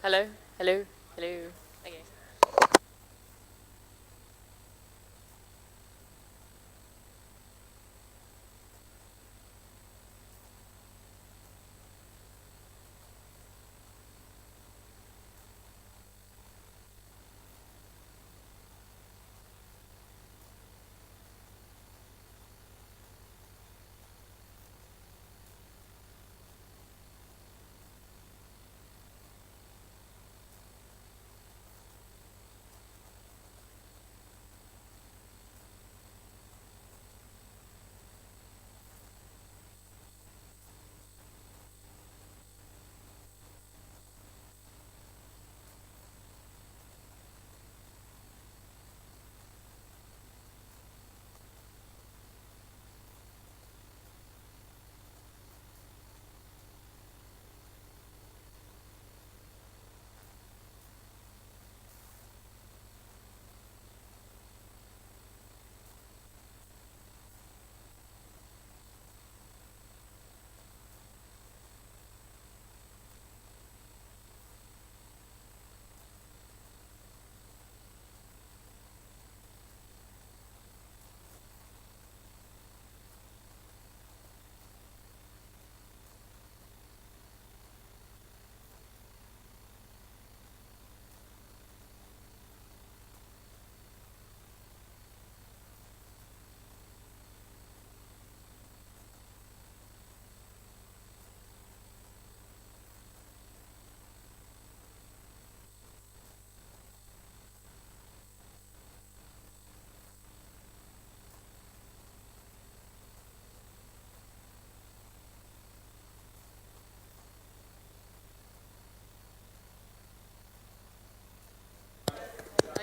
Hello, hello, hello. Okay.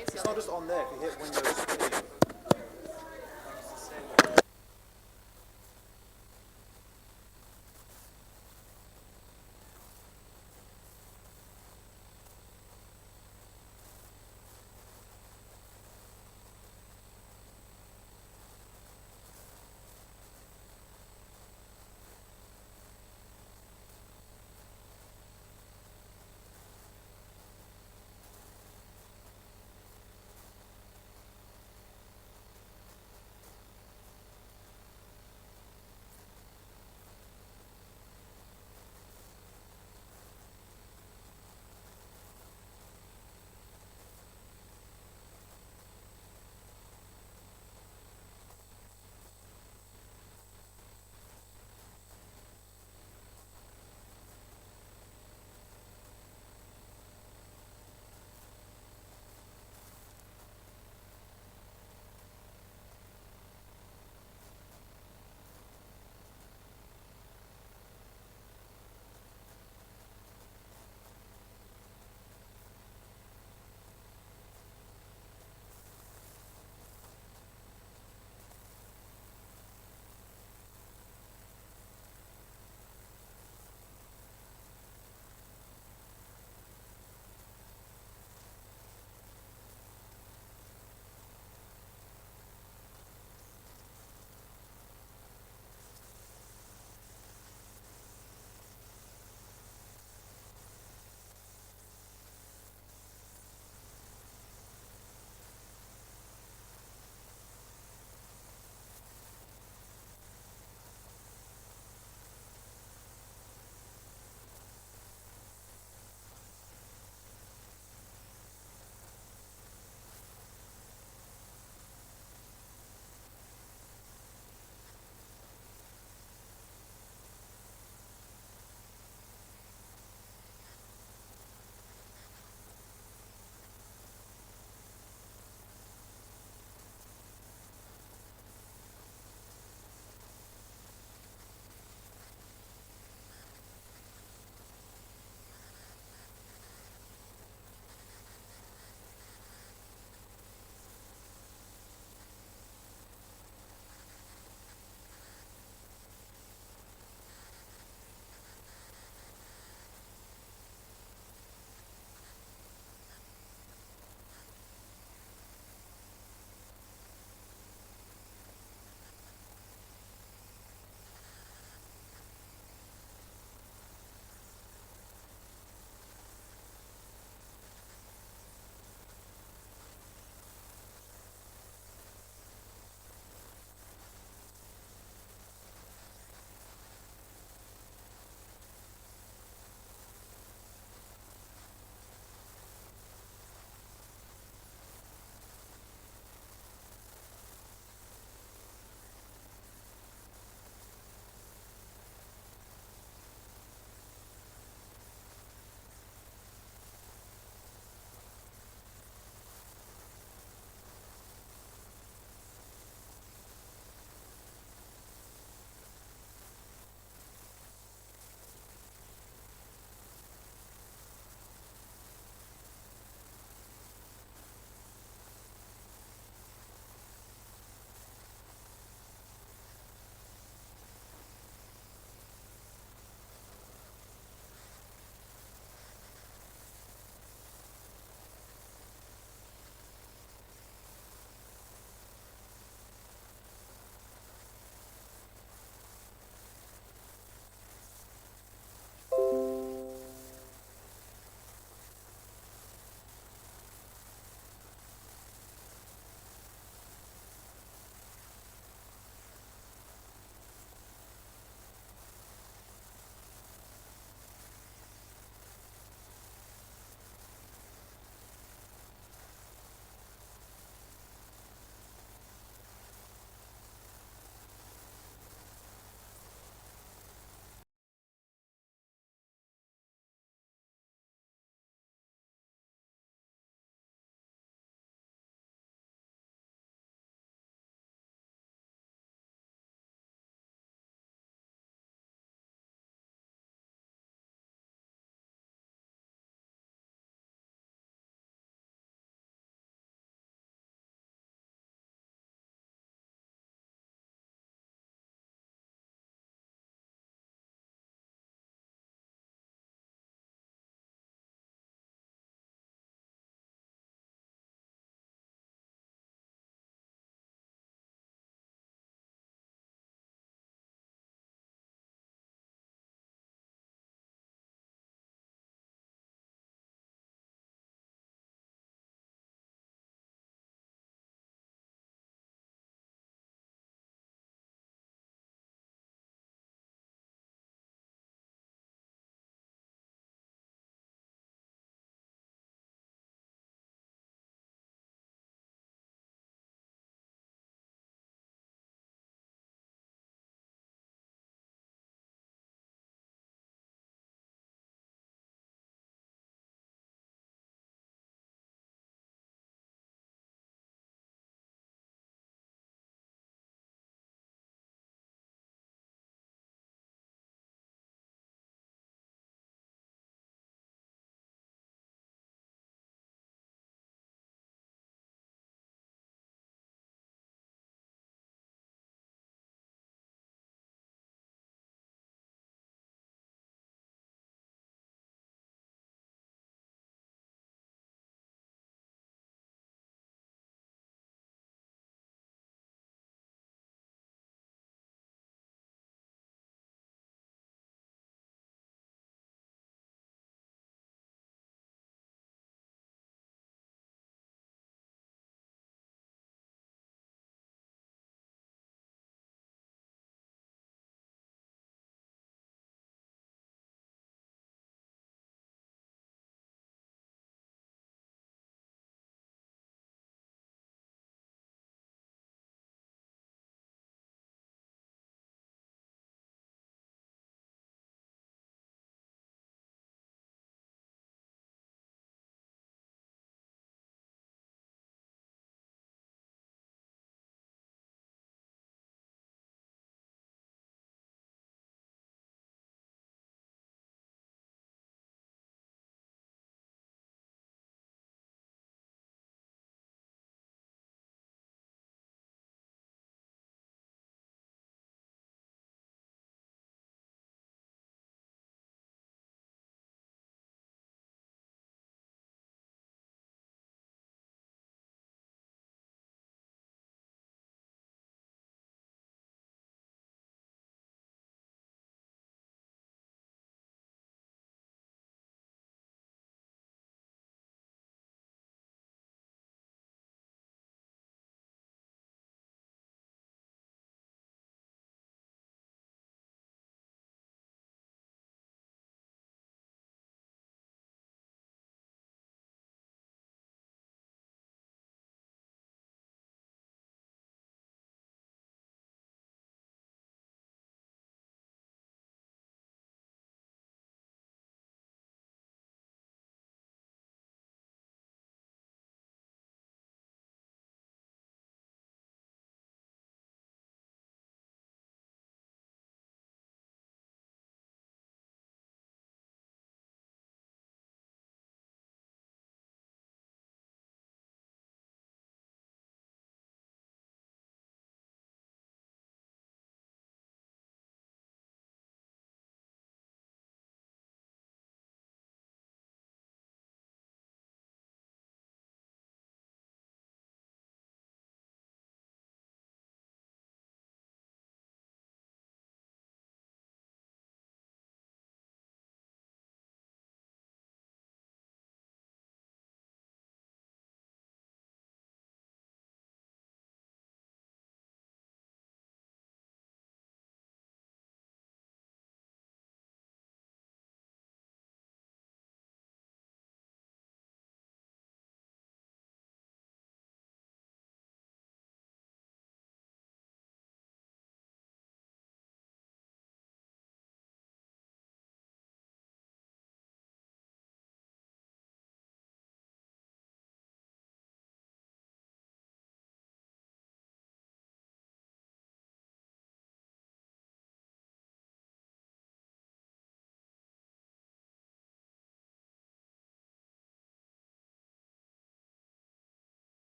It's not just on there. If you hit Windows P.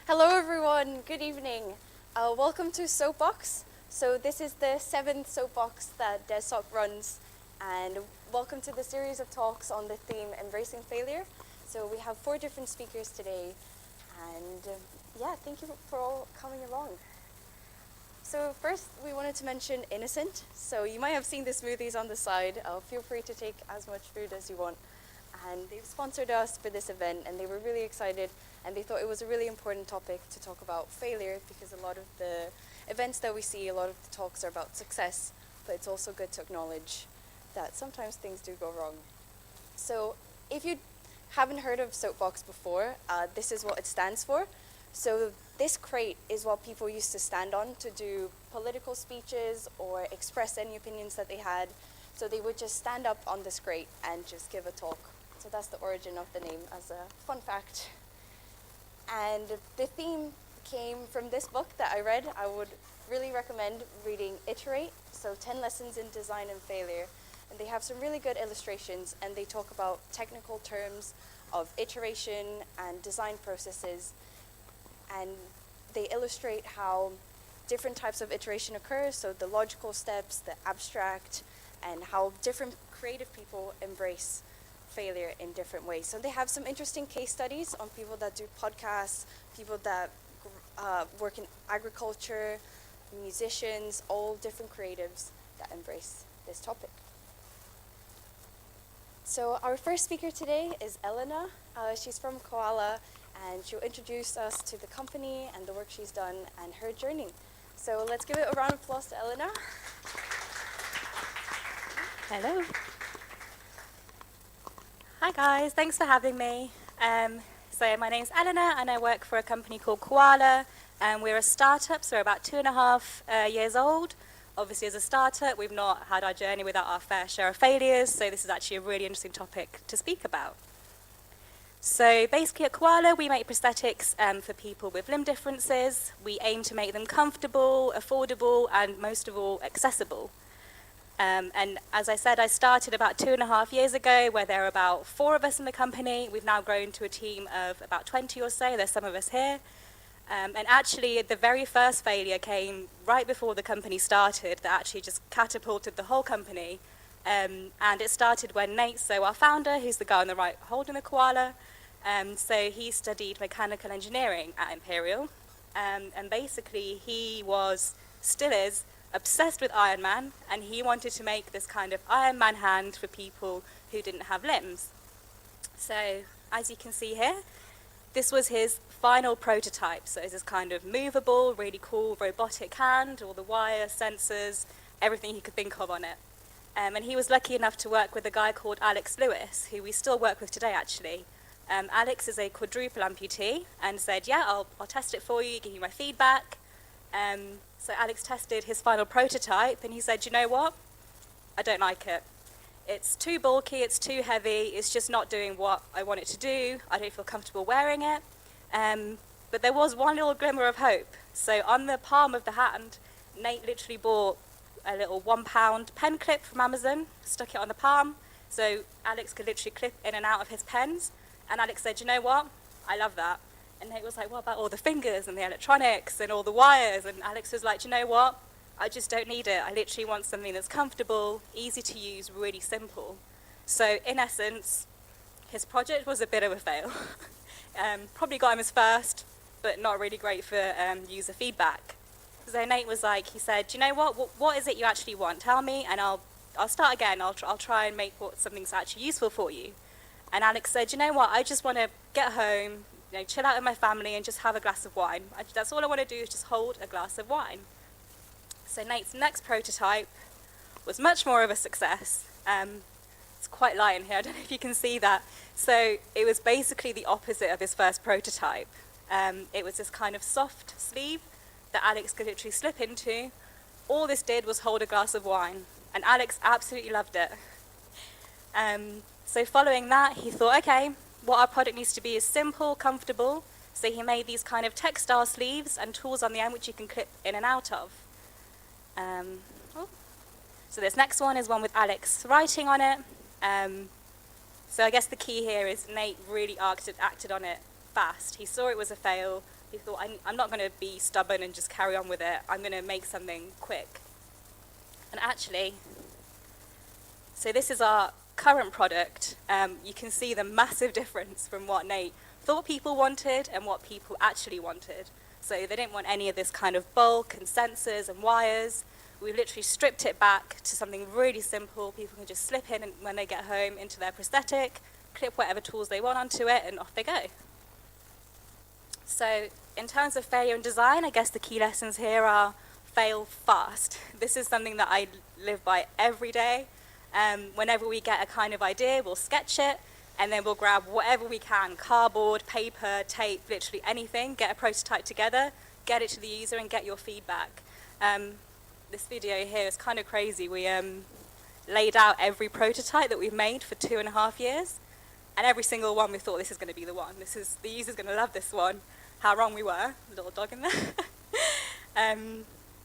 Hello everyone, good evening. Welcome to Soapbox. So this is the 7th Soapbox that DesSoc runs, and welcome to the series of talks on the theme Embracing Failure. So we have 4 different speakers today, and thank you for all coming along. So first we wanted to mention Innocent. So you might have seen the smoothies on the side. Feel free to take as much food as you want. And they've sponsored us for this event, and they were really excited, and they thought it was a really important topic to talk about failure, because a lot of the events that we see, a lot of the talks are about success, but it's also good to acknowledge that sometimes things do go wrong. So if you haven't heard of Soapbox before, this is what it stands for. So this crate is what people used to stand on to do political speeches or express any opinions that they had. So they would just stand up on this crate and just give a talk. So that's the origin of the name, as a fun fact. And the theme came from this book that I read. I would really recommend reading Iterate, so 10 Lessons in Design and Failure. And they have some really good illustrations, and they talk about technical terms of iteration and design processes. And they illustrate how different types of iteration occur, so the logical steps, the abstract, and how different creative people embrace failure in different ways. So they have some interesting case studies on people that do podcasts, people that work in agriculture, musicians, all different creatives that embrace this topic. So our first speaker today is Elena. She's from Koala, and she'll introduce us to the company and the work she's done and her journey. So let's give it a round of applause to Elena. Hello. Hi guys, thanks for having me. So my name's Eleanor, and I work for a company called Koala, and we're a startup, so we're about 2.5 years old. Obviously as a startup, we've not had our journey without our fair share of failures, so this is actually a really interesting topic to speak about. So basically at Koala, we make prosthetics for people with limb differences. We aim to make them comfortable, affordable, and most of all, accessible. And as I said, I started about 2.5 years ago, where there are about 4 of us in the company. We've now grown to a team of about 20 or so. There's some of us here. And actually, the very first failure came right before the company started that actually just catapulted the whole company. And it started when Nate, so our founder, who's the guy on the right holding the koala, so he studied mechanical engineering at Imperial. And basically, he still is, obsessed with Iron Man, and he wanted to make this kind of Iron Man hand for people who didn't have limbs. So, as you can see here, this was his final prototype. So it's this kind of movable, really cool robotic hand, all the wire, sensors, everything he could think of on it. And he was lucky enough to work with a guy called Alex Lewis, who we still work with today, actually. Alex is a quadruple amputee, and said, yeah, I'll test it for you, give you my feedback. So Alex tested his final prototype, and he said, you know what? I don't like it. It's too bulky, it's too heavy, it's just not doing what I want it to do. I don't feel comfortable wearing it. But there was one little glimmer of hope. So on the palm of the hand, Nate literally bought a little £1 pen clip from Amazon, stuck it on the palm, so Alex could literally clip in and out of his pens. And Alex said, you know what? I love that. And Nate was like, what about all the fingers and the electronics and all the wires? And Alex was like, you know what? I just don't need it. I literally want something that's comfortable, easy to use, really simple. So in essence, his project was a bit of a fail. Probably got him his first, but not really great for user feedback. So Nate was like, he said, you know what is it you actually want? Tell me, and I'll start again. I'll try and make something that's actually useful for you. And Alex said, you know what? I just want to get home, chill out with my family and just have a glass of wine. That's all I want to do is just hold a glass of wine. So Nate's next prototype was much more of a success. It's quite light in here, I don't know if you can see that. So it was basically the opposite of his first prototype. It was this kind of soft sleeve that Alex could literally slip into. All this did was hold a glass of wine, and Alex absolutely loved it. So following that, he thought, okay, what our product needs to be is simple, comfortable. So he made these kind of textile sleeves and tools on the end which you can clip in and out of. So this next one is one with Alex writing on it. So I guess the key here is Nate really acted on it fast. He saw it was a fail, he thought, I'm not going to be stubborn and just carry on with it. I'm going to make something quick. And actually, so this is our current product. You can see the massive difference from what Nate thought people wanted and what people actually wanted. So they didn't want any of this kind of bulk and sensors and wires. We've literally stripped it back to something really simple. People can just slip in and when they get home into their prosthetic, clip whatever tools they want onto it, and off they go. So in terms of failure and design, I guess the key lessons here are fail fast. This is something that I live by every day. Whenever we get a kind of idea, we'll sketch it, and then we'll grab whatever we can, cardboard, paper, tape, literally anything, get a prototype together, get it to the user, and get your feedback. This video here is kind of crazy. We laid out every prototype that we've made for 2.5 years, and every single one we thought, this is going to be the one. The user's going to love this one. How wrong we were. Little dog in there.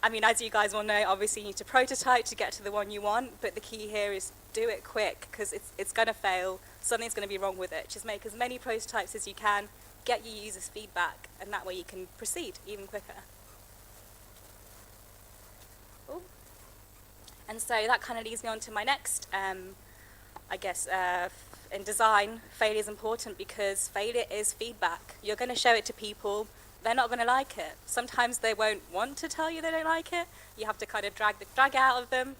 I mean, as you guys all know, obviously you need to prototype to get to the one you want, but the key here is do it quick, because it's going to fail. Something's going to be wrong with it. Just make as many prototypes as you can, get your users' feedback, and that way you can proceed even quicker. Ooh. And so that kind of leads me on to my next, I guess, in design, failure is important because failure is feedback. You're going to show it to people. They're not going to like it. Sometimes they won't want to tell you they don't like it. You have to kind of drag it out of them.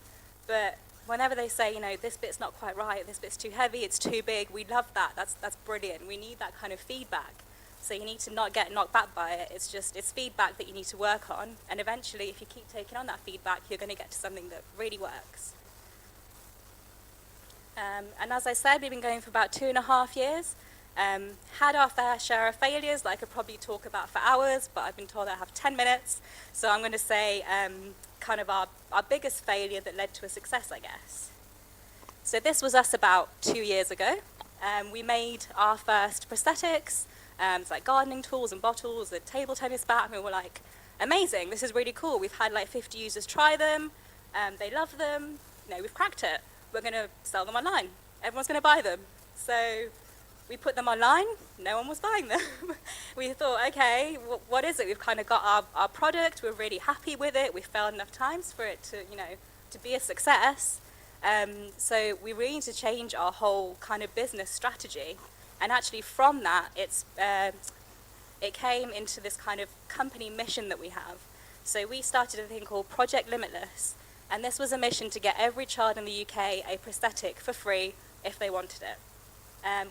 But whenever they say, you know, this bit's not quite right, this bit's too heavy, it's too big, we love that. That's brilliant. We need that kind of feedback. So you need to not get knocked back by it. It's feedback that you need to work on. And eventually, if you keep taking on that feedback, you're going to get to something that really works. And as I said, we've been going for about 2.5 years. Had our fair share of failures that I could probably talk about for hours, but I've been told I have 10 minutes. So I'm going to say kind of our biggest failure that led to a success, I guess. So this was us about 2 years ago. We made our first prosthetics, it's like gardening tools and bottles, a table tennis bat, and we were like, amazing, this is really cool. We've had like 50 users try them, they love them, you know, we've cracked it. We're going to sell them online. Everyone's going to buy them. So we put them online, no one was buying them. We thought, okay, what is it? We've kind of got our product, we're really happy with it, we've failed enough times for it to, you know, to be a success. So we really need to change our whole kind of business strategy. And actually from that, it came into this kind of company mission that we have. So we started a thing called Project Limitless. And this was a mission to get every child in the UK a prosthetic for free if they wanted it.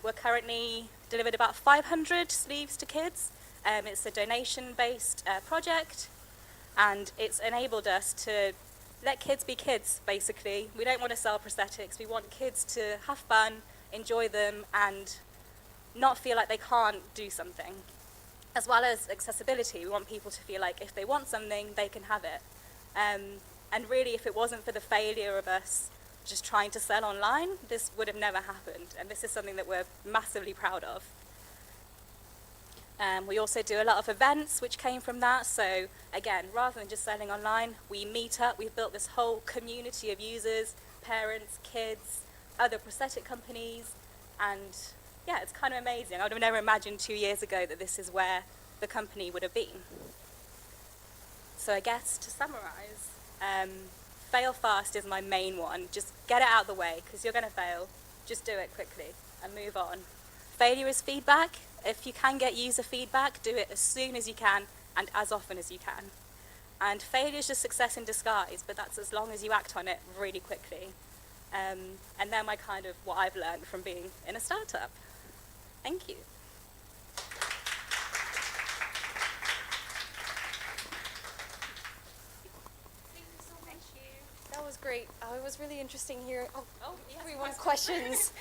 We're currently delivered about 500 sleeves to kids. It's a donation-based project, and it's enabled us to let kids be kids, basically. We don't want to sell prosthetics. We want kids to have fun, enjoy them, and not feel like they can't do something. As well as accessibility, we want people to feel like if they want something, they can have it. And really, if it wasn't for the failure of us just trying to sell online, this would have never happened. And this is something that we're massively proud of. We also do a lot of events which came from that. So again, rather than just selling online, we meet up. We've built this whole community of users, parents, kids, other prosthetic companies. And yeah, it's kind of amazing. I would have never imagined 2 years ago that this is where the company would have been. So I guess to summarize, fail fast is my main one. Just get it out of the way, because you're going to fail. Just do it quickly and move on. Failure is feedback. If you can get user feedback, do it as soon as you can and as often as you can. And failure is just success in disguise, but that's as long as you act on it really quickly. And they're my kind of what I've learned from being in a startup. Thank you. That was great. It was really interesting here. Yes, Everyone, questions.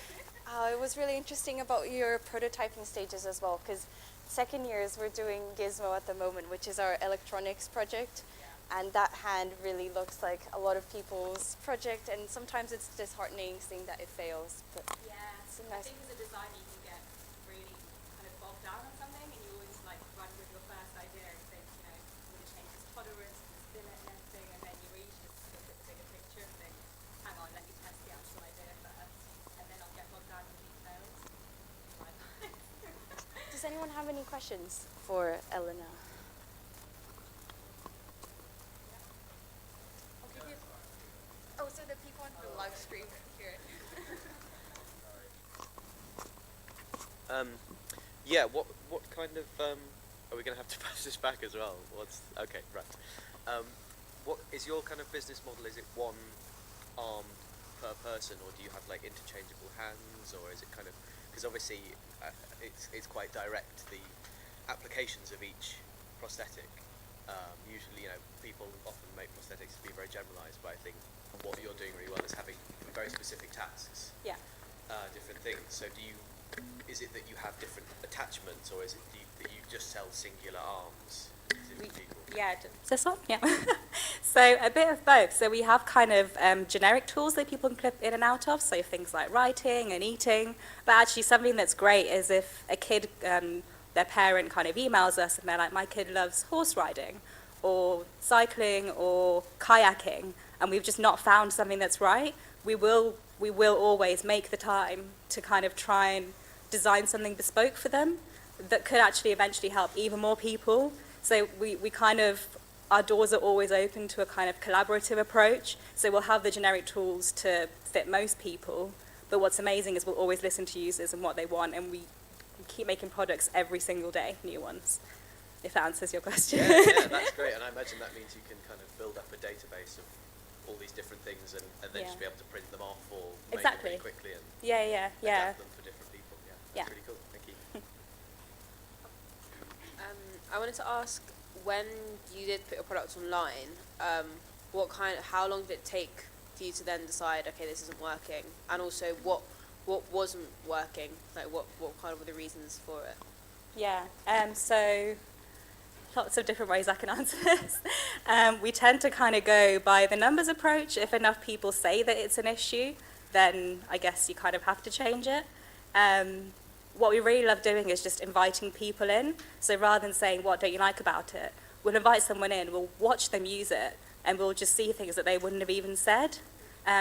It was really interesting about your prototyping stages as well, because second years we're doing Gizmo at the moment, which is our electronics project, and that hand really looks like a lot of people's project, and sometimes it's disheartening seeing that it fails. But Yeah, it's a I nice. think as a designer you can get really kind of bogged down on something, and you always like run with your first idea and think, you know, I'm going to change this tolerance and this billet and everything, and then you really just look at the bigger picture and think, hang on, let me test the actual idea first, and then I'll get bogged down in details. Does anyone have any questions for Elena? Yeah, what kind of are we going to have to pass this back as well? What's okay, right? What is your kind of business model? Is it one arm per person, or do you have like interchangeable hands, or is it kind of, because obviously it's quite direct, the applications of each prosthetic. Usually, people often make prosthetics to be very generalised, but I think what you're doing really well is having very specific tasks. Yeah. Different things. So is it that you have different attachments, or is it that you just sell singular arms to different people? Yeah, is this on? Yeah. So a bit of both. So we have kind of generic tools that people can clip in and out of, so things like writing and eating. But actually something that's great is if a kid, their parent kind of emails us and they're like, my kid loves horse riding or cycling or kayaking, and we've just not found something that's right, we will always make the time to kind of try and design something bespoke for them that could actually eventually help even more people. So we kind of, our doors are always open to a kind of collaborative approach. So we'll have the generic tools to fit most people, but what's amazing is we'll always listen to users and what they want, and we keep making products every single day, new ones, if that answers your question. Yeah, that's great, and I imagine that means you can kind of build up a database of all these different things and then just be able to print them off or make them really quickly and adapt them for different people. Yeah, that's really cool. Thank you. I wanted to ask, when you did put your product online, how long did it take for you to then decide, okay, this isn't working, and also what wasn't working? Like what kind of were the reasons for it? Yeah. So lots of different ways I can answer this. We tend to kind of go by the numbers approach. If enough people say that it's an issue, then I guess you kind of have to change it. What we really love doing is just inviting people in. So rather than saying, what don't you like about it? We'll invite someone in, we'll watch them use it, and we'll just see things that they wouldn't have even said.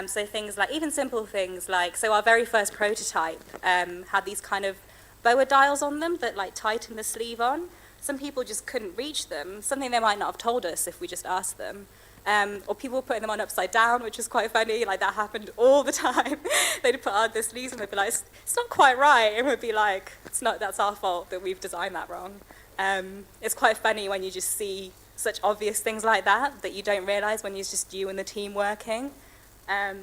So things like, even simple things like, so our very first prototype had these kind of boa dials on them that like tighten the sleeve on. Some people just couldn't reach them, something they might not have told us if we just asked them. Or people were putting them on upside down, which is quite funny. Like that happened all the time. They'd put on their sleeves and they'd be like, it's not quite right. And we'd be like, that's our fault that we've designed that wrong. It's quite funny when you just see such obvious things like that you don't realize when it's just you and the team working. But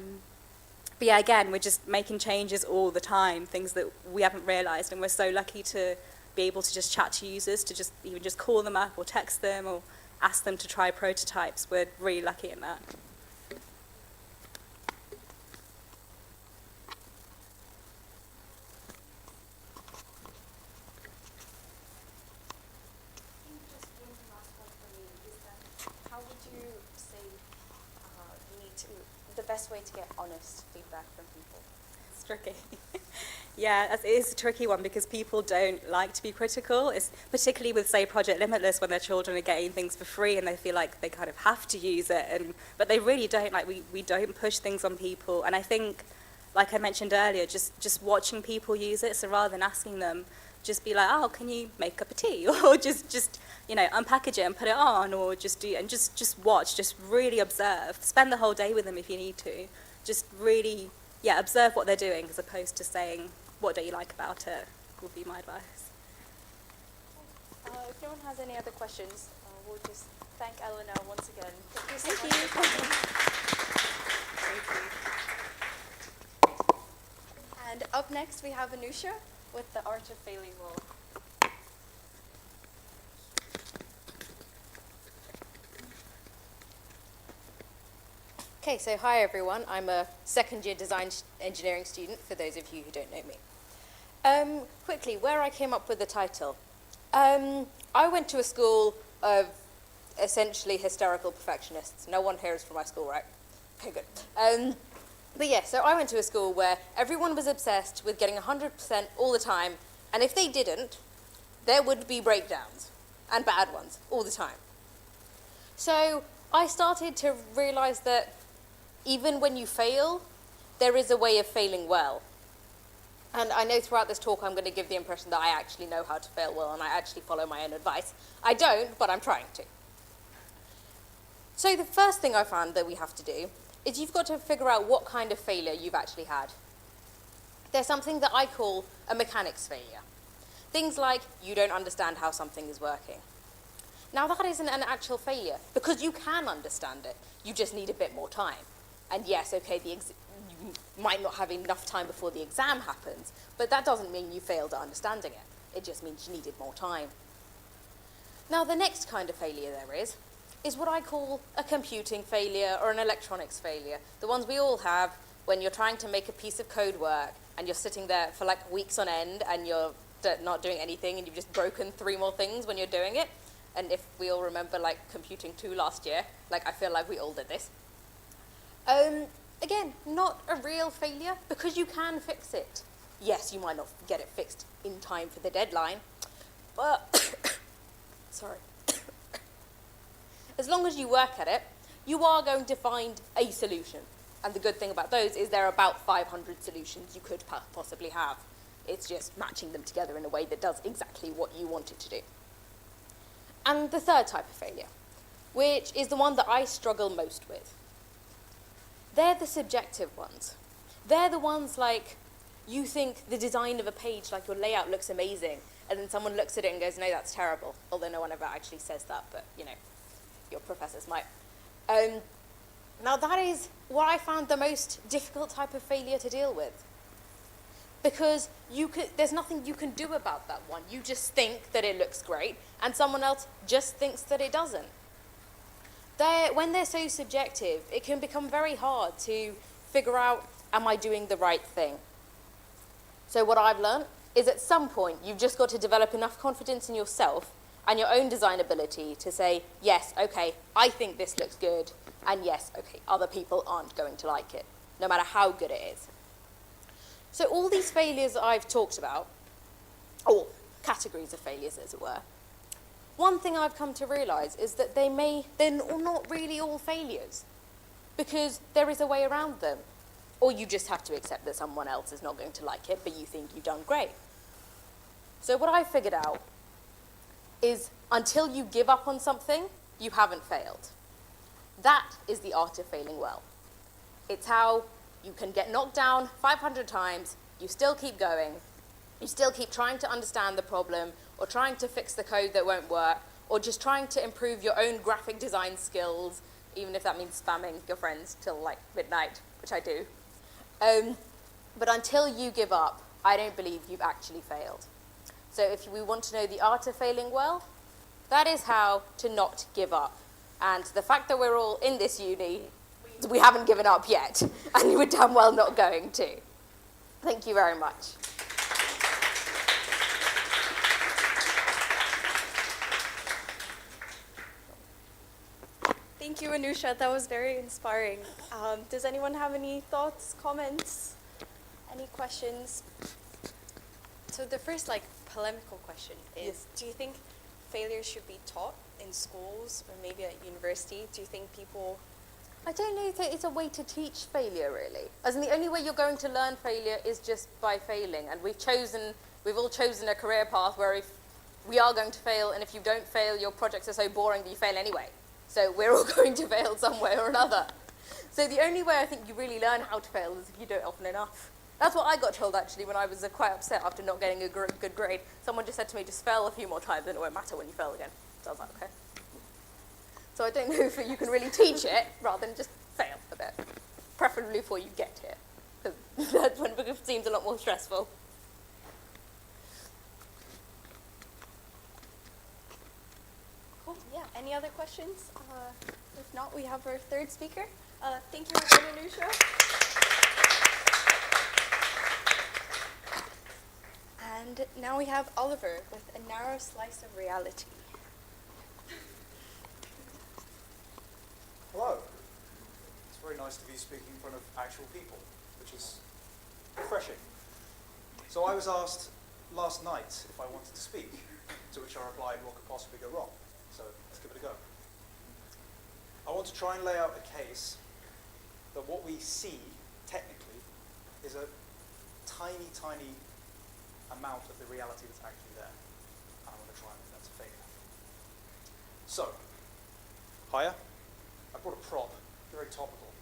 yeah, again, we're just making changes all the time, things that we haven't realized. And we're so lucky to be able to just chat to users, to even just call them up or text them or ask them to try prototypes. We're really lucky in that. How would you say the best way to get honest feedback from people? It's tricky. Yeah, it is a tricky one because people don't like to be critical. It's particularly with, say, Project Limitless, when their children are getting things for free and they feel like they kind of have to use it, but they really don't. Like we don't push things on people. And I think, like I mentioned earlier, just watching people use it. So rather than asking them, just be like, oh, can you make a cup of tea, or just unpackage it and put it on, or just watch, just really observe. Spend the whole day with them if you need to. Just really, observe what they're doing as opposed to saying, what don't you like about it, would be my advice. If no one has any other questions, we'll just thank Eleanor once again. Thank you so Thank much. you. And up next we have Anusha with The Art of Failing Well. Okay, so hi everyone. I'm a second year design engineering student, for those of you who don't know me. Quickly, where I came up with the title. I went to a school of essentially hysterical perfectionists. No one here is from my school, right? Okay, good. But yeah, so I went to a school where everyone was obsessed with getting 100% all the time, and if they didn't, there would be breakdowns, and bad ones, all the time. So I started to realize that even when you fail, there is a way of failing well. And I know throughout this talk I'm going to give the impression that I actually know how to fail well and I actually follow my own advice. I don't, but I'm trying to. So the first thing I found that we have to do is you've got to figure out what kind of failure you've actually had. There's something that I call a mechanics failure. Things like you don't understand how something is working. Now that isn't an actual failure because you can understand it. You just need a bit more time. And yes, okay, you might not have enough time before the exam happens, but that doesn't mean you failed at understanding it. It just means you needed more time. Now the next kind of failure there is what I call a computing failure or an electronics failure. The ones we all have when you're trying to make a piece of code work and you're sitting there for like weeks on end and you're not doing anything and you've just broken 3 more things when you're doing it. And if we all remember like computing 2 last year, like I feel like we all did this. Again, not a real failure because you can fix it. Yes, you might not get it fixed in time for the deadline, but sorry. As long as you work at it, you are going to find a solution. And the good thing about those is there are about 500 solutions you could possibly have. It's just matching them together in a way that does exactly what you want it to do. And the third type of failure, which is the one that I struggle most with. They're the subjective ones. They're the ones like you think the design of a page, like your layout looks amazing, and then someone looks at it and goes, no, that's terrible. Although no one ever actually says that, but you know, your professors might. Now that is what I found the most difficult type of failure to deal with. Because there's nothing you can do about that one. You just think that it looks great, and someone else just thinks that it doesn't. When they're so subjective, it can become very hard to figure out, am I doing the right thing? So what I've learned is at some point, you've just got to develop enough confidence in yourself and your own design ability to say, yes, okay, I think this looks good, and yes, okay, other people aren't going to like it, no matter how good it is. So all these failures that I've talked about, or categories of failures as it were, one thing I've come to realise is that they're not really all failures, because there is a way around them. Or you just have to accept that someone else is not going to like it, but you think you've done great. So what I've figured out is until you give up on something, you haven't failed. That is the art of failing well. It's how you can get knocked down 500 times, you still keep going, you still keep trying to understand the problem, or trying to fix the code that won't work, or just trying to improve your own graphic design skills, even if that means spamming your friends till like midnight, which I do. But until you give up, I don't believe you've actually failed. So if we want to know the art of failing well, that is how to not give up. And the fact that we're all in this uni, we haven't given up yet, and we're damn well not going to. Thank you very much. Thank you, Anusha. That was very inspiring. Does anyone have any thoughts, comments, any questions? So the first, polemical question is, Yes. Do you think failure should be taught in schools or maybe at university? Do you think people... I don't know if it's a way to teach failure, really. As in, the only way you're going to learn failure is just by failing. And we've all chosen a career path where if we are going to fail, and if you don't fail, your projects are so boring that you fail anyway. So we're all going to fail some way or another. So the only way I think you really learn how to fail is if you do it often enough. That's what I got told, actually, when I was quite upset after not getting a good grade. Someone just said to me, just fail a few more times and it won't matter when you fail again. So I was like, okay. So I don't know if you can really teach it rather than just fail a bit. Preferably before you get here, because that's when it seems a lot more stressful. Cool, yeah. Any other questions? If not, we have our third speaker. Thank you again, Anusha. And now we have Oliver with A Narrow Slice of Reality. Hello. It's very nice to be speaking in front of actual people, which is refreshing. So I was asked last night if I wanted to speak, to which I replied, what could possibly go wrong? So let's give it a go. I want to try and lay out a case that what we see, technically, is a tiny, tiny amount of the reality that's actually there. And I'm going to try and make that a failure. So, hiya. I brought a prop, very topical.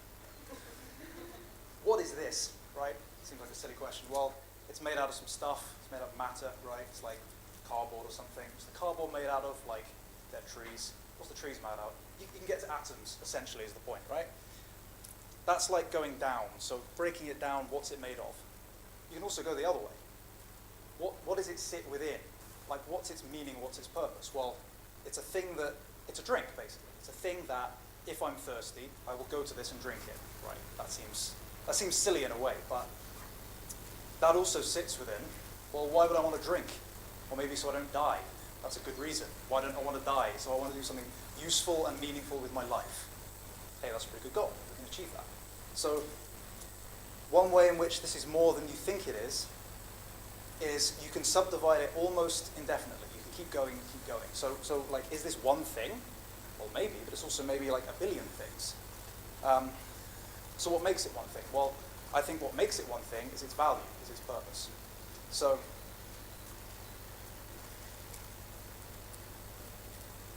What is this, right? Seems like a silly question. Well, it's made out of some stuff. It's made out of matter, right? It's like cardboard or something. What's the cardboard made out of? Like dead trees. What's the trees made out of? You can get to atoms, essentially, is the point, right? That's like going down. So breaking it down, what's it made of? You can also go the other way. What does it sit within? Like, what's its meaning, what's its purpose? Well, it's a thing that, it's a drink, basically. It's a thing that, if I'm thirsty, I will go to this and drink it, right? That seems silly in a way, but that also sits within, well, why would I want to drink? Or maybe so I don't die. That's a good reason. Why don't I want to die? So I want to do something useful and meaningful with my life. Hey, that's a pretty good goal. We can achieve that. So one way in which this is more than you think it is you can subdivide it almost indefinitely. You can keep going and keep going. So like, is this one thing? Well, maybe, but it's also maybe like a billion things. So what makes it one thing? Well, I think what makes it one thing is its value, is its purpose. So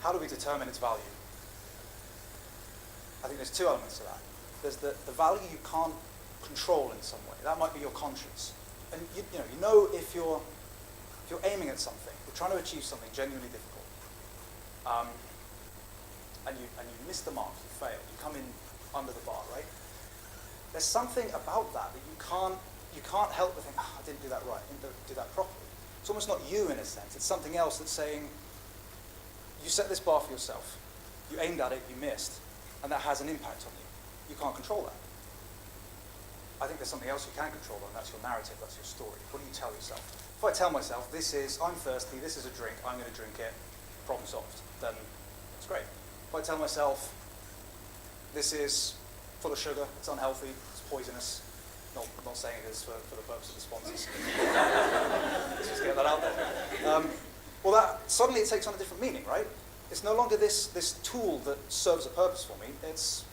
how do we determine its value? I think there's two elements to that. There's the value you can't control in some way. That might be your conscience. And you know if you're aiming at something, you're trying to achieve something genuinely difficult, and you miss the mark, you fail, you come in under the bar, right? There's something about that you can't help but think, I didn't do that right, I didn't do that properly. It's almost not you in a sense, it's something else that's saying, you set this bar for yourself, you aimed at it, you missed, and that has an impact on you. You can't control that. I think there's something else you can control, and that's your narrative, that's your story. What do you tell yourself? If I tell myself, I'm thirsty, this is a drink, I'm going to drink it, problem solved, then that's great. If I tell myself, this is full of sugar, it's unhealthy, it's poisonous, not saying it is for the purpose of the sponsors. Let's just get that out there. Well, that suddenly it takes on a different meaning, right? It's no longer this tool that serves a purpose for me, it's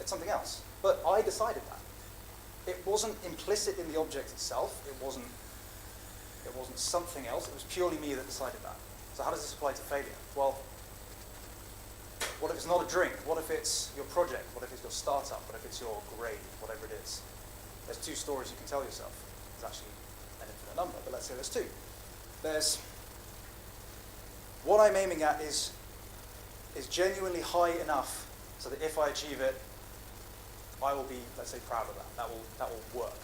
something else. But I decided that. It wasn't implicit in the object itself. It wasn't something else. It was purely me that decided that. So how does this apply to failure? Well, what if it's not a drink? What if it's your project? What if it's your startup? What if it's your grade? Whatever it is. There's two stories you can tell yourself. There's actually an infinite number, but let's say there's two. There's what I'm aiming at is genuinely high enough so that if I achieve it, I will be, let's say, proud of that. That will work.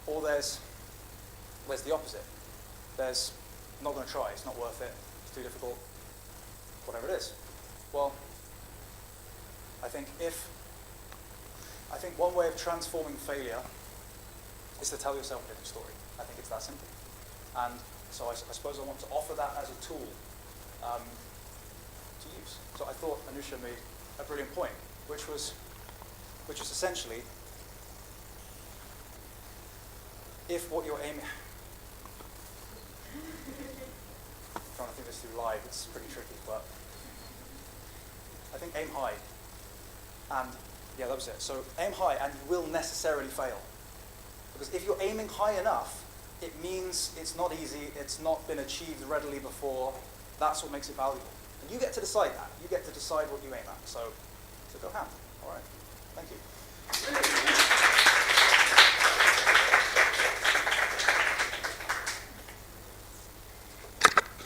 Or there's the opposite. There's, I'm not going to try. It's not worth it. It's too difficult. Whatever it is. Well, I think one way of transforming failure is to tell yourself a different story. I think it's that simple. And so I suppose I want to offer that as a tool to use. So I thought Anusha made a brilliant point, which was essentially, if what you're aiming, I'm trying to think this through live, it's pretty tricky, but I think aim high, and yeah, that was it. So aim high, and you will necessarily fail. Because if you're aiming high enough, it means it's not easy, it's not been achieved readily before, that's what makes it valuable. And you get to decide that. You get to decide what you aim at. So go ham. All right. Thank you.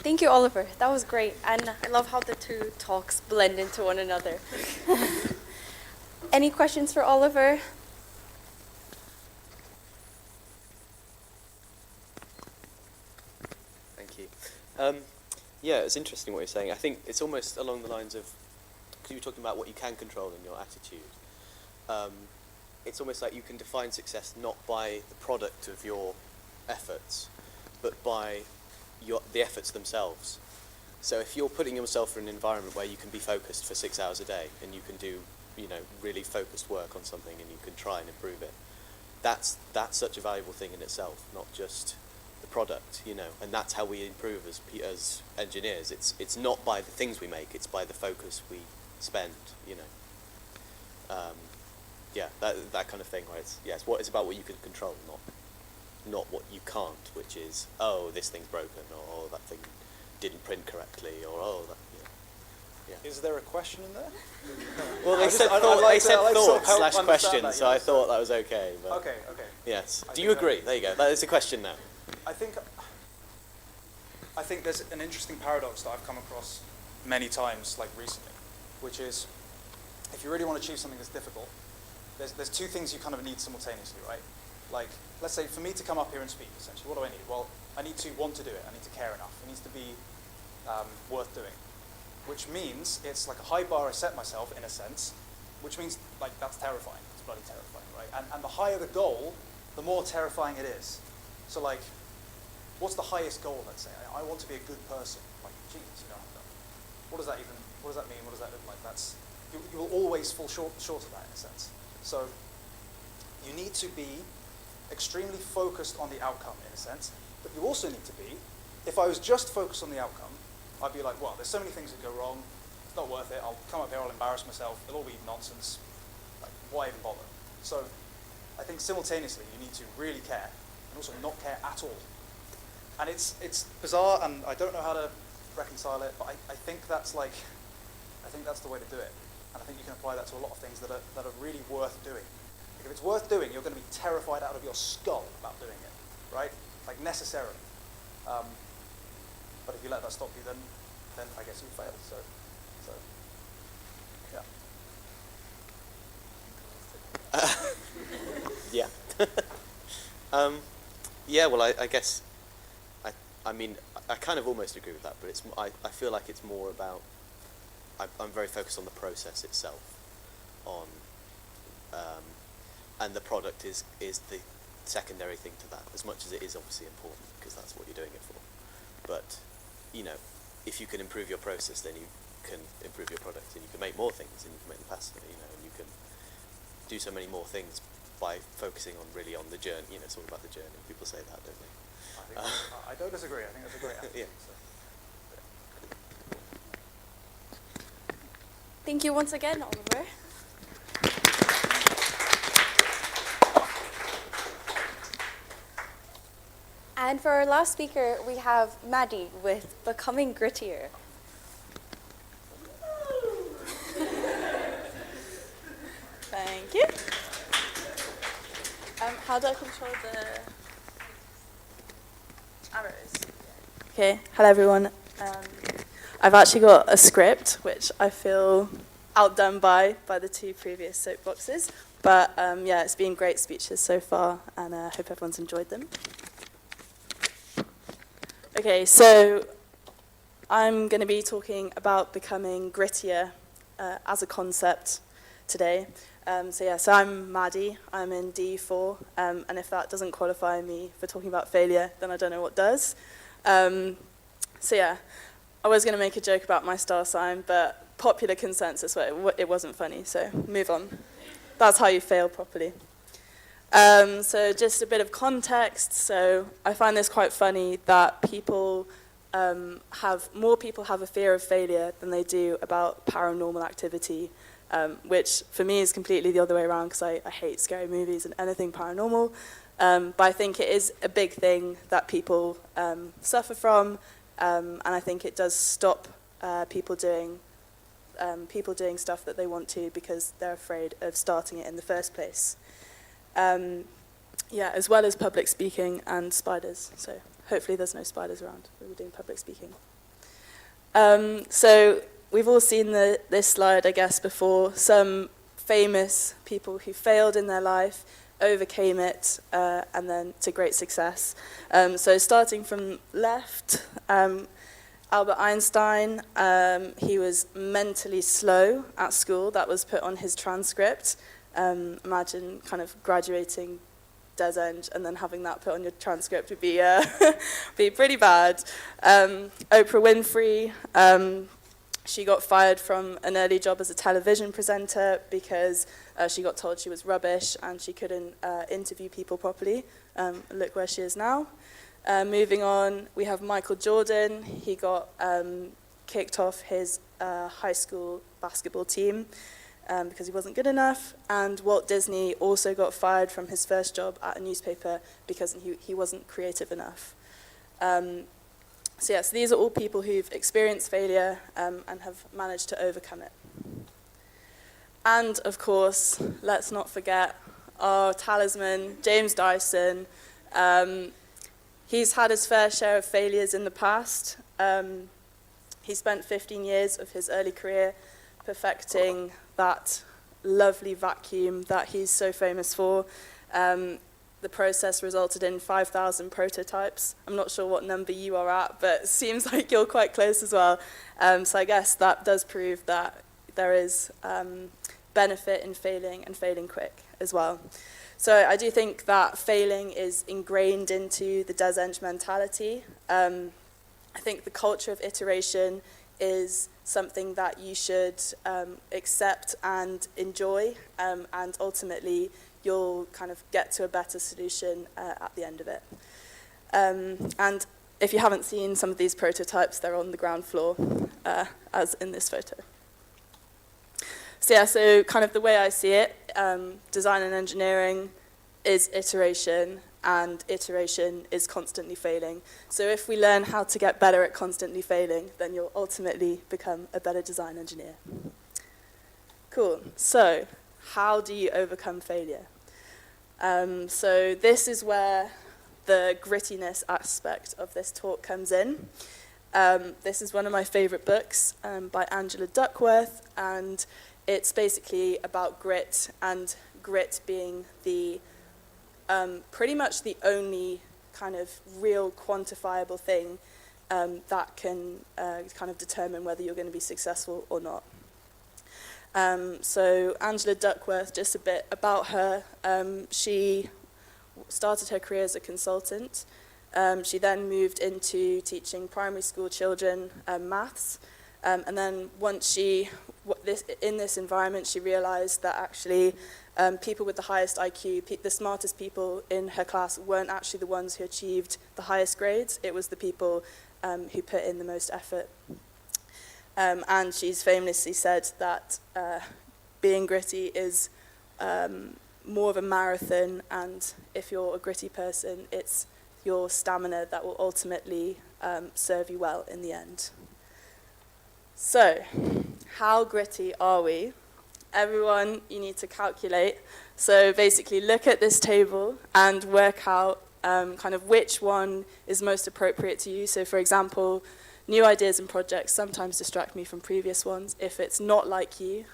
Thank you, Oliver. That was great. And I love how the two talks blend into one another. Any questions for Oliver? Thank you. Yeah, it's interesting what you're saying. I think it's almost along the lines of, because you were talking about what you can control in your attitude. It's almost like you can define success not by the product of your efforts, but by the efforts themselves. So if you're putting yourself in an environment where you can be focused for 6 hours a day and you can do, really focused work on something and you can try and improve it, that's such a valuable thing in itself, not just the product, and that's how we improve as engineers. It's not by the things we make, it's by the focus we spend, yeah, that kind of thing, right? It's about what you can control, not what you can't, which is, this thing's broken, or that thing didn't print correctly, or that, yeah. Is there a question in there? Well, they said thoughts/question, so I thought that was okay. But okay. Yes. Do you agree? There you go. That is a question now. I think I think there's an interesting paradox that I've come across many times, like recently, which is if you really want to achieve something that's difficult, there's two things you kind of need simultaneously, right? Like, let's say for me to come up here and speak, essentially, what do I need? Well, I need to want to do it. I need to care enough. It needs to be worth doing, which means it's like a high bar I set myself, in a sense, which means like that's terrifying. It's bloody terrifying, right? And the higher the goal, the more terrifying it is. So like, what's the highest goal, let's say? I want to be a good person. Like, Jesus, what does that mean? What does that look like? You will always fall short of that, in a sense. So you need to be extremely focused on the outcome, in a sense, but you also need to be, if I was just focused on the outcome, I'd be like, well, there's so many things that go wrong, it's not worth it, I'll come up here, I'll embarrass myself, it'll all be nonsense, like, why even bother? So I think simultaneously you need to really care, and also not care at all. And it's bizarre, and I don't know how to reconcile it, but I think that's the way to do it. And I think you can apply that to a lot of things that are really worth doing. Like if it's worth doing, you're going to be terrified out of your skull about doing it, right? Like necessarily. But if you let that stop you, then I guess you failed. So yeah. Yeah. Yeah. Well, I guess. I mean, I kind of almost agree with that, but I feel like it's more about. I'm very focused on the process itself, and the product is the secondary thing to that, as much as it is obviously important because that's what you're doing it for. But if you can improve your process, then you can improve your product, and you can make more things, and you can make them faster, and you can do so many more things by focusing on the journey. It's all about the journey. People say that, don't they? I don't disagree. I think that's a great answer. Yeah. Thank you once again, Oliver. And for our last speaker, we have Maddie with Becoming Grittier. Thank you. How do I control the arrows? Okay, hello everyone. I've actually got a script, which I feel outdone by the two previous soapboxes. But yeah, it's been great speeches so far, and I hope everyone's enjoyed them. Okay, so I'm going to be talking about becoming grittier as a concept today. So I'm Maddie, I'm in D4, and if that doesn't qualify me for talking about failure, then I don't know what does. So yeah, I was going to make a joke about my star sign, but popular consensus, it wasn't funny, so move on. That's how you fail properly. So just a bit of context. So I find this quite funny that more people have a fear of failure than they do about paranormal activity, which for me is completely the other way around because I hate scary movies and anything paranormal. But I think it is a big thing that people suffer from, and I think it does stop people doing stuff that they want to because they're afraid of starting it in the first place. Yeah, as well as public speaking and spiders. So hopefully there's no spiders around when we're doing public speaking. So we've all seen this slide, I guess, before. Some famous people who failed in their life, overcame it, and then to great success. So starting from left, Albert Einstein, he was mentally slow at school. That was put on his transcript. Imagine kind of graduating Des Eng and then having that put on your transcript would be be pretty bad. Oprah Winfrey, she got fired from an early job as a television presenter because she got told she was rubbish and she couldn't interview people properly. Look where she is now. Moving on, we have Michael Jordan. He got kicked off his high school basketball team because he wasn't good enough. And Walt Disney also got fired from his first job at a newspaper because he wasn't creative enough. So these are all people who've experienced failure and have managed to overcome it. And of course, let's not forget our talisman, James Dyson. He's had his fair share of failures in the past. He spent 15 years of his early career perfecting that lovely vacuum that he's so famous for. The process resulted in 5,000 prototypes. I'm not sure what number you are at, but it seems like you're quite close as well. So I guess that does prove that there is benefit in failing and failing quick as well. So I do think that failing is ingrained into the des eng mentality. I think the culture of iteration is something that you should accept and enjoy, and ultimately you'll kind of get to a better solution at the end of it. And if you haven't seen some of these prototypes, they're on the ground floor, as in this photo. So yeah, so kind of the way I see it, design and engineering is iteration, and iteration is constantly failing. So if we learn how to get better at constantly failing, then you'll ultimately become a better design engineer. Cool. So how do you overcome failure? So this is where the grittiness aspect of this talk comes in. This is one of my favorite books by Angela Duckworth, and it's basically about grit, and grit being the pretty much the only kind of real quantifiable thing that can kind of determine whether you're going to be successful or not. So Angela Duckworth, just a bit about her. She started her career as a consultant. She then moved into teaching primary school children maths. And then once in this environment, she realized that actually people with the highest IQ, the smartest people in her class, weren't actually the ones who achieved the highest grades. It was the people who put in the most effort. And she's famously said that being gritty is more of a marathon, and if you're a gritty person, it's your stamina that will ultimately serve you well in the end. So, how gritty are we? Everyone, you need to calculate. So basically look at this table and work out kind of which one is most appropriate to you. So for example, new ideas and projects sometimes distract me from previous ones. If it's not like you,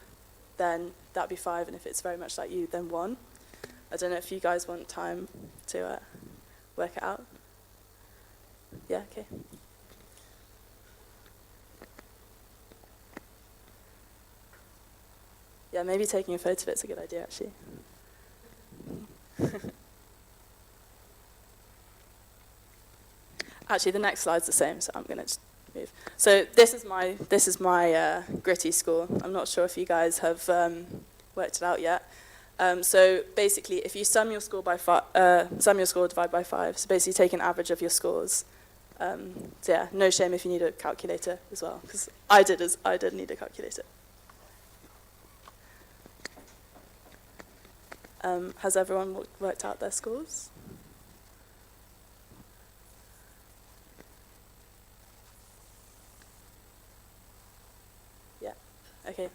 then that'd be 5, and if it's very much like you, then 1. I don't know if you guys want time to work it out. Yeah, okay. Yeah, maybe taking a photo of it's a good idea, actually. Actually, the next slide's the same, so I'm going to just move. So this is my gritty score. I'm not sure if you guys have worked it out yet. So basically, if you sum your score divide by 5. So basically, take an average of your scores. So yeah, no shame if you need a calculator as well, because I did need a calculator. Has everyone worked out their scores? Yeah, okay,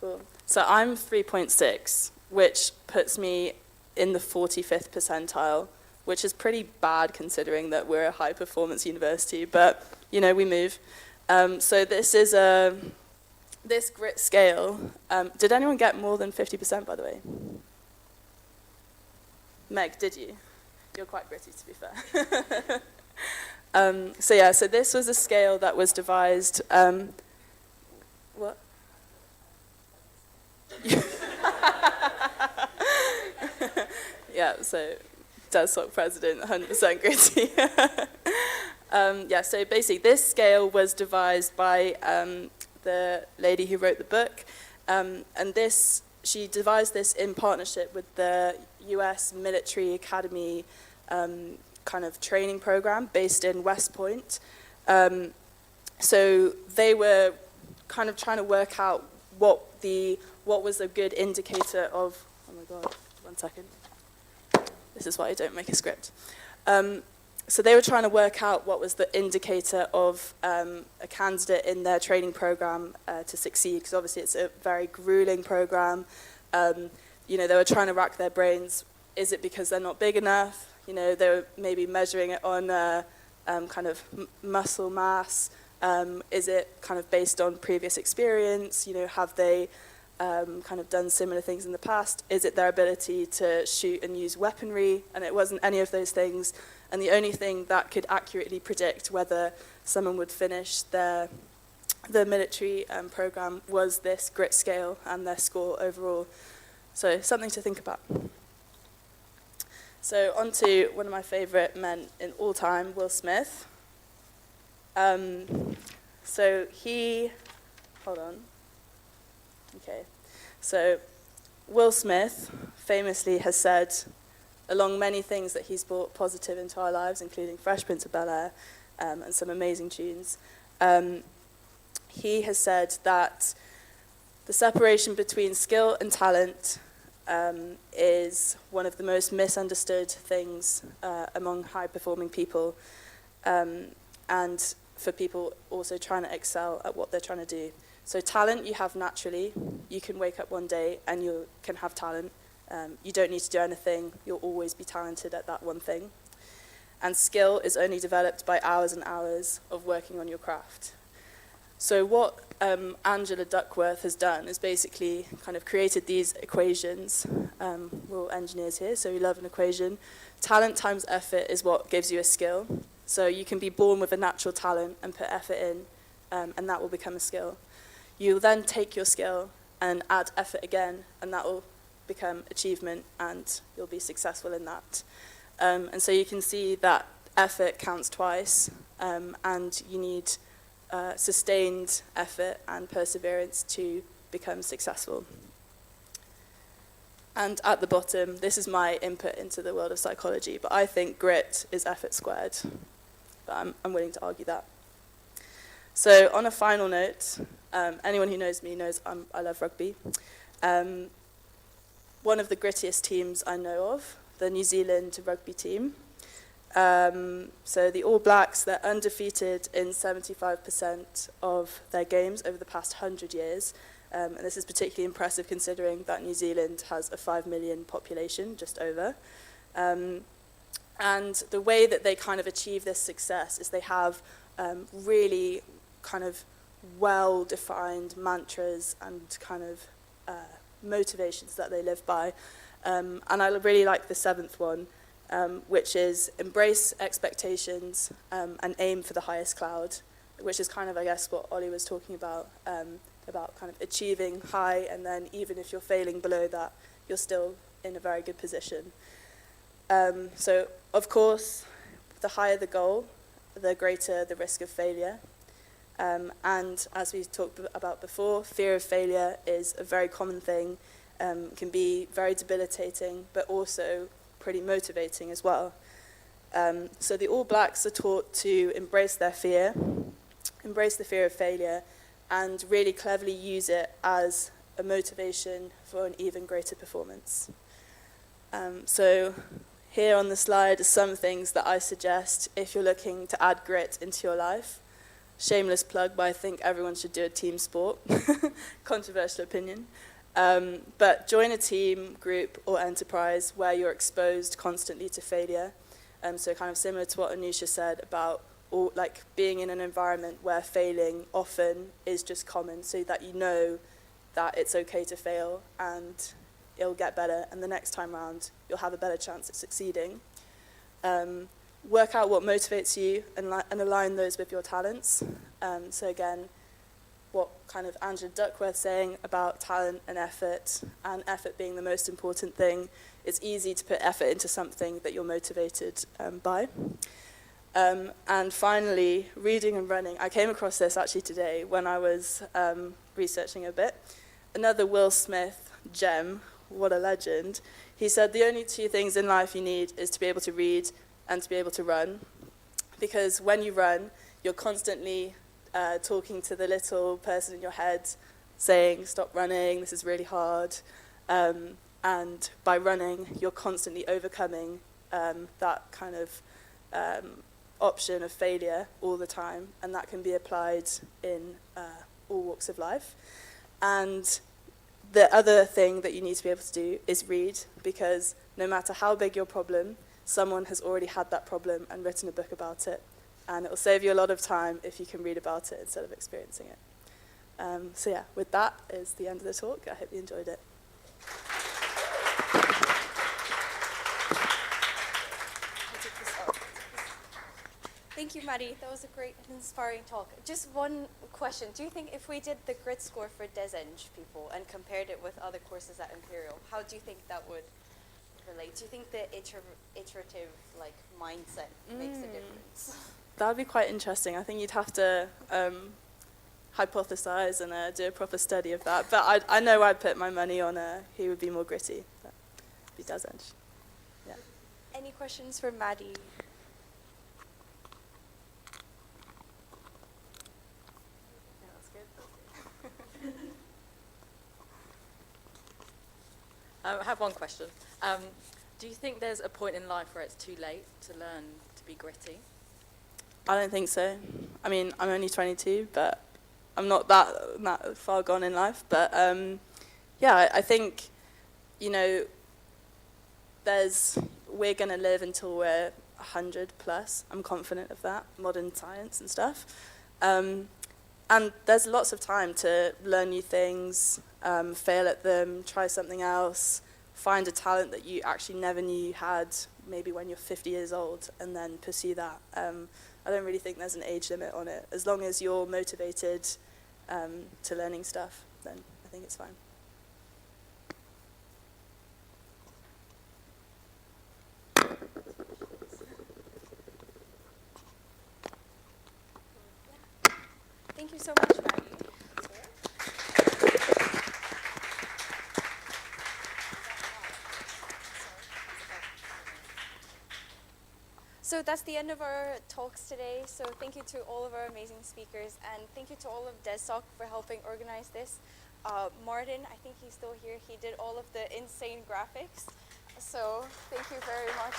cool. So I'm 3.6, which puts me in the 45th percentile, which is pretty bad considering that we're a high-performance university, but, you know, we move. So this is this grit scale. Did anyone get more than 50%, by the way? Meg, did you? You're quite gritty, to be fair. So yeah, so this was a scale that was devised. What? Yeah, so DesSoc president, 100% gritty. Yeah, so basically this scale was devised by the lady who wrote the book, and she devised this in partnership with the US Military Academy kind of training program based in West Point. So they were kind of trying to work out what was a good indicator of, oh my God, 1 second. This is why I don't make a script. So they were trying to work out what was the indicator of a candidate in their training program to succeed, because obviously it's a very grueling program. You know, they were trying to rack their brains. Is it because they're not big enough? You know, they were maybe measuring it on kind of muscle mass. Is it kind of based on previous experience? You know, have they kind of done similar things in the past? Is it their ability to shoot and use weaponry? And it wasn't any of those things. And the only thing that could accurately predict whether someone would finish the military program was this grit scale and their score overall. So something to think about. So on to one of my favourite men in all time, Will Smith. So he, hold on. Okay. So Will Smith famously has said, along many things that he's brought positive into our lives, including Fresh Prince of Bel-Air and some amazing tunes, he has said that the separation between skill and talent is one of the most misunderstood things among high-performing people, and for people also trying to excel at what they're trying to do. So talent you have naturally. You can wake up one day and you can have talent. You don't need to do anything. You'll always be talented at that one thing. And skill is only developed by hours and hours of working on your craft. So what Angela Duckworth has done is basically kind of created these equations. We're all engineers here, so we love an equation. Talent times effort is what gives you a skill. So you can be born with a natural talent and put effort in, and that will become a skill. You'll then take your skill and add effort again, and that will become achievement, and you'll be successful in that. And so you can see that effort counts twice, and you need sustained effort and perseverance to become successful. And at the bottom, this is my input into the world of psychology, but I think grit is effort squared. But I'm willing to argue that. So on a final note, anyone who knows me knows I love rugby. One of the grittiest teams I know of, the New Zealand Rugby team. So the All Blacks, they're undefeated in 75% of their games over the past 100 years. And this is particularly impressive considering that New Zealand has a 5 million population, just over. And the way that they kind of achieve this success is they have really kind of well-defined mantras and kind of motivations that they live by. And I really like the 7th one, which is embrace expectations and aim for the highest cloud, which is kind of, I guess, what Ollie was talking about kind of achieving high, and then even if you're failing below that, you're still in a very good position. So, of course, the higher the goal, the greater the risk of failure. And as we talked about before, fear of failure is a very common thing, can be very debilitating, but also pretty motivating as well. So the All Blacks are taught to embrace their fear, embrace the fear of failure, and really cleverly use it as a motivation for an even greater performance. So here on the slide are some things that I suggest if you're looking to add grit into your life. Shameless plug, but I think everyone should do a team sport. Controversial opinion. But join a team, group, or enterprise where you're exposed constantly to failure. So kind of similar to what Anusha said about being in an environment where failing often is just common, so that you know that it's okay to fail and it'll get better, and the next time round you'll have a better chance at succeeding. Work out what motivates you and align those with your talents. So again, what kind of Angela Duckworth saying about talent and effort being the most important thing. It's easy to put effort into something that you're motivated by. And finally, reading and running. I came across this actually today when I was researching a bit. Another Will Smith gem, what a legend. He said the only 2 things in life you need is to be able to read and to be able to run. Because when you run, you're constantly talking to the little person in your head, saying, stop running, this is really hard. And by running, you're constantly overcoming that kind of option of failure all the time, and that can be applied in all walks of life. And the other thing that you need to be able to do is read, because no matter how big your problem, someone has already had that problem and written a book about it. And it will save you a lot of time if you can read about it instead of experiencing it. So yeah, with that is the end of the talk. I hope you enjoyed it. Thank you, Maddie. That was a great and inspiring talk. Just one question. Do you think if we did the grit score for Des Eng people and compared it with other courses at Imperial, how do you think that would relate? Do you think the iterative mindset makes a difference? That would be quite interesting. I think you'd have to hypothesize and do a proper study of that. But I know I'd put my money on who would be more gritty. That would be Des Eng. Yeah. Any questions for Maddie? I have one question. Do you think there's a point in life where it's too late to learn to be gritty? I don't think so. I mean, I'm only 22, but I'm not that far gone in life. But yeah, I think, we're going to live until we're 100 plus. I'm confident of that, modern science and stuff. And there's lots of time to learn new things, fail at them, try something else, find a talent that you actually never knew you had, maybe when you're 50 years old, and then pursue that. I don't really think there's an age limit on it. As long as you're motivated to learning stuff, then I think it's fine. Thank you so much, Maddie. So that's the end of our talks today. So thank you to all of our amazing speakers, and thank you to all of DesSoc for helping organize this. Martin, I think he's still here. He did all of the insane graphics. So thank you very much.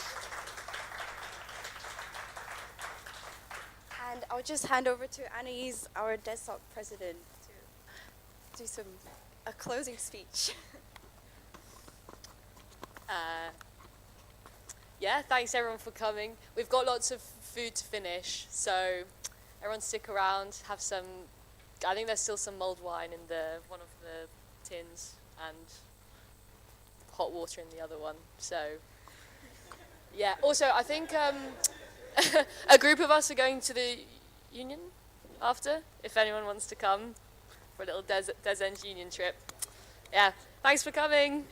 And I'll just hand over to Anais, our DesSoc president, to do a closing speech. Yeah, thanks everyone for coming. We've got lots of food to finish, so everyone stick around, have some, I think there's still some mulled wine in one of the tins and hot water in the other one. So yeah, also I think a group of us are going to the Union after, if anyone wants to come for a little Des Eng Union trip. Yeah, thanks for coming.